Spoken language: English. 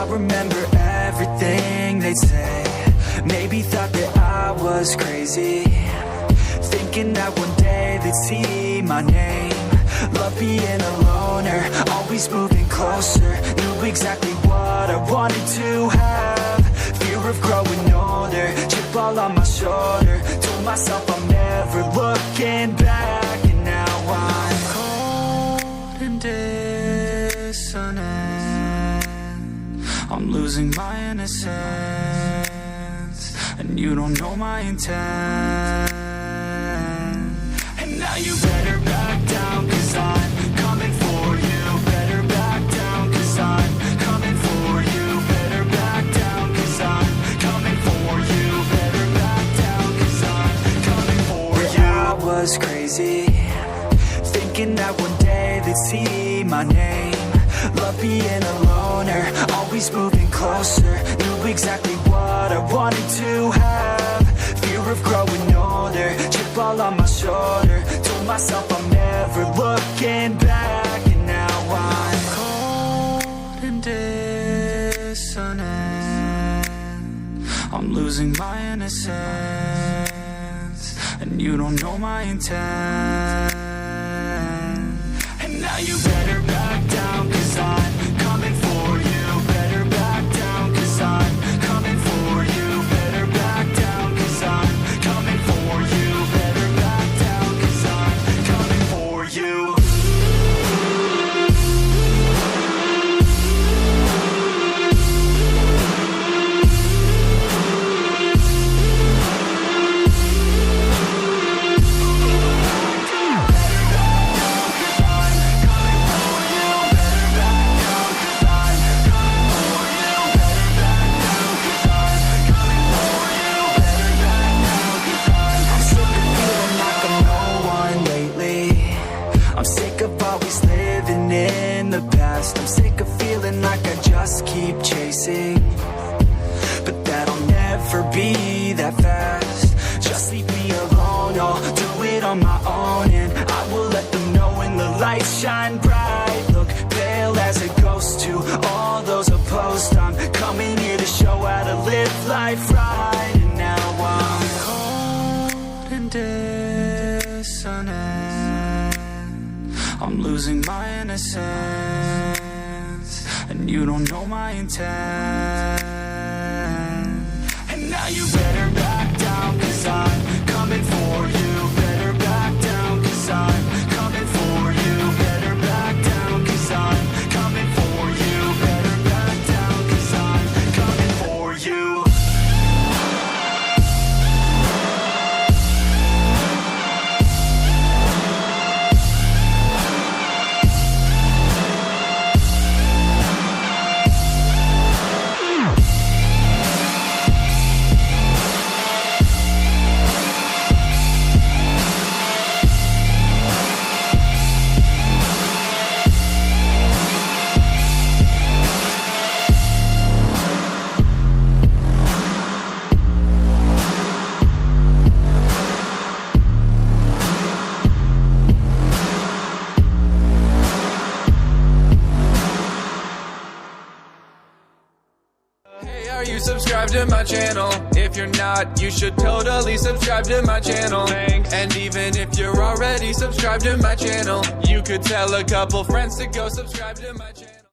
I remember everything they'd say. Maybe thought that I was crazy, thinking that one day they'd see my name. Love being a loner, always moving closer. Knew exactly what I wanted to have. Fear of growing older, chip all on my shoulder. Told myself I'm never looking back. And now I'm cold and dissonant. I'm losing my innocence, and you don't know my intent. And now you better back down, 'cause I'm coming for you. Better back down, 'cause I'm coming for you. Better back down, 'cause I'm coming for you. Better back down, 'cause I'm coming for you. I was crazy, thinking that one day they'd see my name. Love being a loner, always moving closer. Knew exactly what I wanted to have. Fear of growing older, chip all on my shoulder. Told myself I'm never looking back. And now I'm cold and dissonant. I'm losing my innocence, and you don't know my intent. And now you better back down, 'cause I'm coming for you. Better back down, 'cause I'm coming for you. Better back down, 'cause I'm coming for you. Better back down, 'cause I'm coming for you. I'm sick of feeling like I just keep chasing, but that'll never be that fast. Just leave me alone, I'll do it on my own. And I will let them know when the lights shine bright. Look pale as a ghost to all those opposed. I'm coming here to show how to live life right. And now I'm cold and dissonant. I'm losing my innocence, and you don't know my intent. And now you better back down, 'cause I'm coming for you. Better back down, 'cause I'm coming for you. Better back down, 'cause I'm coming for you. Better back down, 'cause I'm coming for you. Are you subscribed to my channel? If you're not, you should totally subscribe to my channel. Thanks. And even if you're already subscribed to my channel, you could tell a couple friends to go subscribe to my channel.